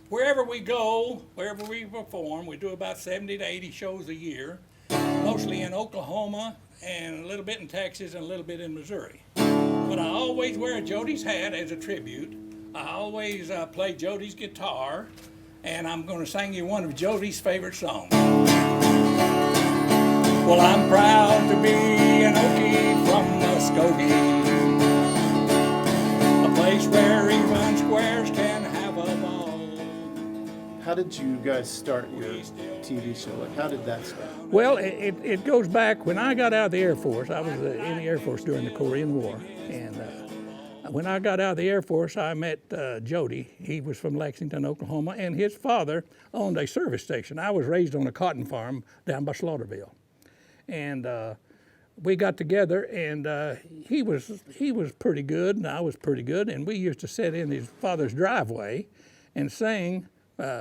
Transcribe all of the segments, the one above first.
wherever we go, wherever we perform, we do about 70 to 80 shows a year, mostly in Oklahoma and a little bit in Texas and a little bit in Missouri. But I always wear Jody's hat as a tribute. I always play Jody's guitar, and I'm going to sing you one of Jody's favorite songs. Well, I'm proud to be an Okie from Muskogee, a place where even squares can have a ball. How did you guys start your TV show? Like, how did that start? Well, it goes back when I got out of the Air Force. I was in the Air Force during the Korean War. And when I got out of the Air Force, I met Jody. He was from Lexington, Oklahoma, and his father owned a service station. I was raised on a cotton farm down by Slaughterville. And we got together, and he was pretty good, and I was pretty good, and we used to sit in his father's driveway and sing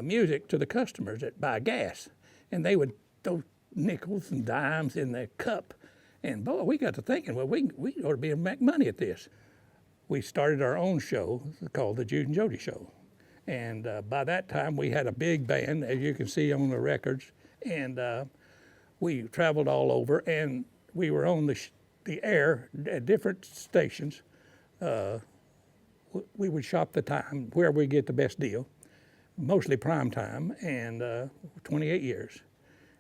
music to the customers that buy gas. And they would throw nickels and dimes in their cup. And boy, we got to thinking, well, we ought to be able to make money at this. We started our own show called the Jude N Jody Show. And by that time, we had a big band, as you can see on the records. And we traveled all over, and we were on the air at different stations. We would shop the time, where we get the best deal, mostly prime time, and 28 years.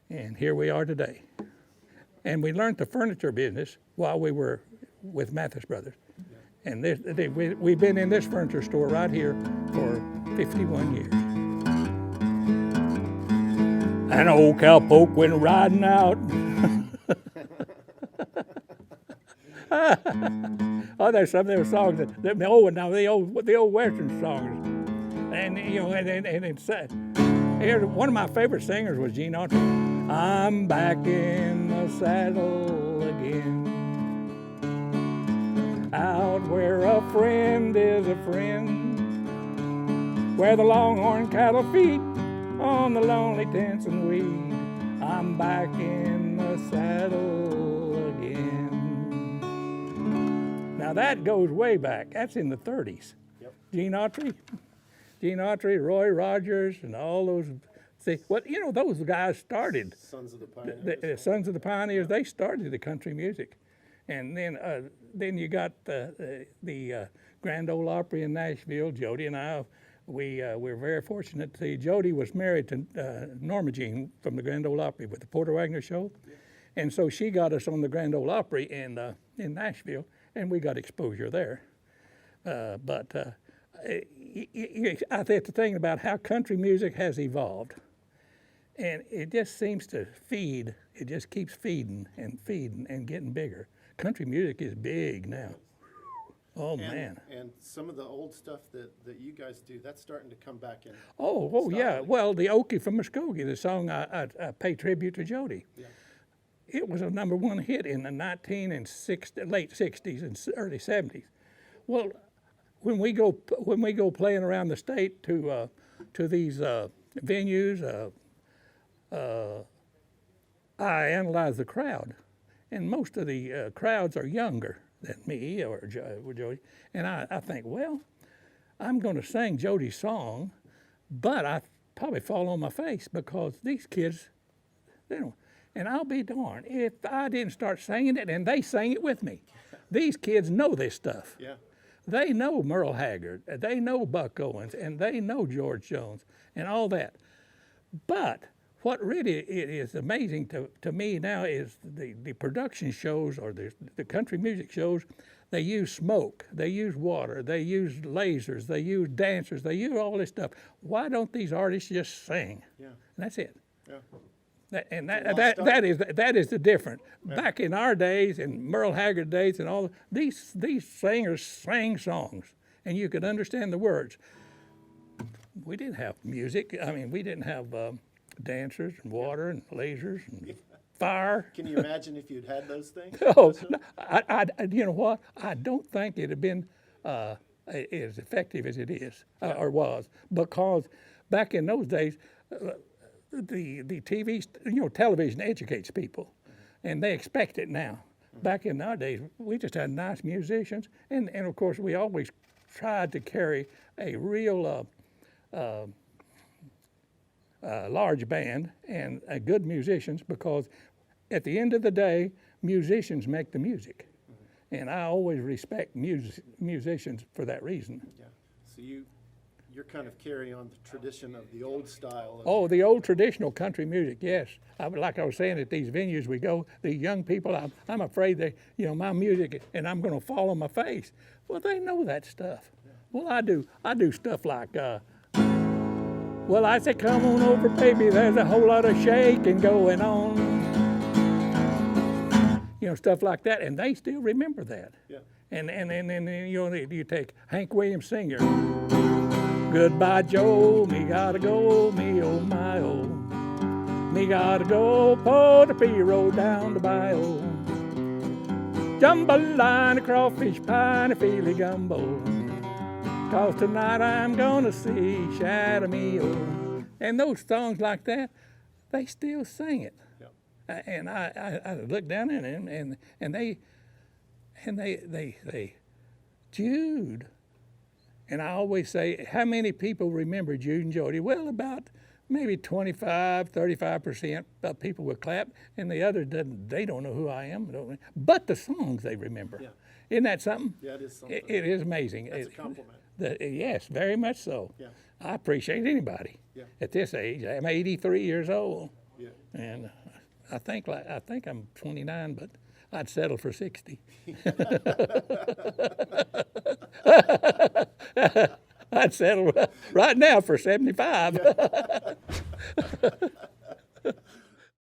And here we are today. And we learned the furniture business while we were with Mathis Brothers. And we've been in this furniture store right here for 51 years. An old cowpoke went riding out. Oh, there's some of those songs the old Western songs. And you know, and it's here's one of my favorite singers was Gene Autry. I'm back in the saddle again, out where a friend is a friend, where the longhorn cattle feed on the lonely Tenson weed. I'm back in the saddle again. Now that goes way back. That's in the 30s. Yep. Gene Autry, Roy Rogers, and all those. See, what you know, those guys started. Sons of the Pioneers. The Sons of the Pioneers. They started the country music, and then you got the Grand Ole Opry in Nashville. Jody and I, we're very fortunate to see. Jody was married to Norma Jean from the Grand Ole Opry with the Porter Wagner Show, and so she got us on the Grand Ole Opry in Nashville, and we got exposure there. I think the thing about how country music has evolved, and it just seems to feed. It just keeps feeding and getting bigger. Country music is big now. Oh, man. And some of the old stuff that you guys do, that's starting to come back in. Oh yeah. Well, the Okie from Muskogee, the song I pay tribute to Jody. Yeah. It was a #1 hit in the late 60s and early 70s. Well, when we go playing around the state to these venues, I analyze the crowd, and most of the crowds are younger than me or Jody, and I think, well, I'm going to sing Jody's song, but I probably fall on my face because these kids, they don't. And I'll be darned if I didn't start singing it and they sang it with me. These kids know this stuff. Yeah. They know Merle Haggard, they know Buck Owens, and they know George Jones and all that. But what really is amazing to me now is the production shows or the country music shows. They use smoke, they use water, they use lasers, they use dancers, they use all this stuff. Why don't these artists just sing? Yeah. And that's it. Yeah. That is the difference. Yeah. Back in our days, in Merle Haggard days, and all these singers sang songs, and you could understand the words. We didn't have music. I mean, we didn't have dancers and water and lasers and fire. Can you imagine if you'd had those things? Oh, you know what? I don't think it'd have been as effective as it is or was, because back in those days. The TV, television educates people, and they expect it now. Back in our days, we just had nice musicians, and of course, we always tried to carry a real large band and good musicians, because at the end of the day, musicians make the music. And I always respect musicians for that reason. Yeah. So you're kind of carrying on the tradition of the old style. Oh, the old traditional country music, yes. Like I was saying, at these venues we go, the young people, I'm afraid they, my music, and I'm going to fall on my face. Well, they know that stuff. Yeah. Well, I do stuff like, well, I say, come on over, baby, there's a whole lot of shaking going on. Stuff like that, and they still remember that. Yeah. And you take Hank Williams Sr. Goodbye, Joe, me gotta go, me oh my oh. Me gotta go, Port a road down the bayou. Jambalaya, crawfish pie, and a feely gumbo. 'Cause tonight I'm gonna see Shadow Me oh. And those songs like that, they still sing it. And I look down at him, and they Jude. And I always say, how many people remember Jude N Jody? Well, about maybe 35% of people would clap, and the others they don't know who I am, but the songs they remember. Yeah. Isn't that something? Yeah, it is something. It is amazing. That's a compliment. Yes, very much so. Yeah. I appreciate anybody at this age. I'm 83 years old, and I think I'm 29, but I'd settle for 60. I'd settle right now for 75.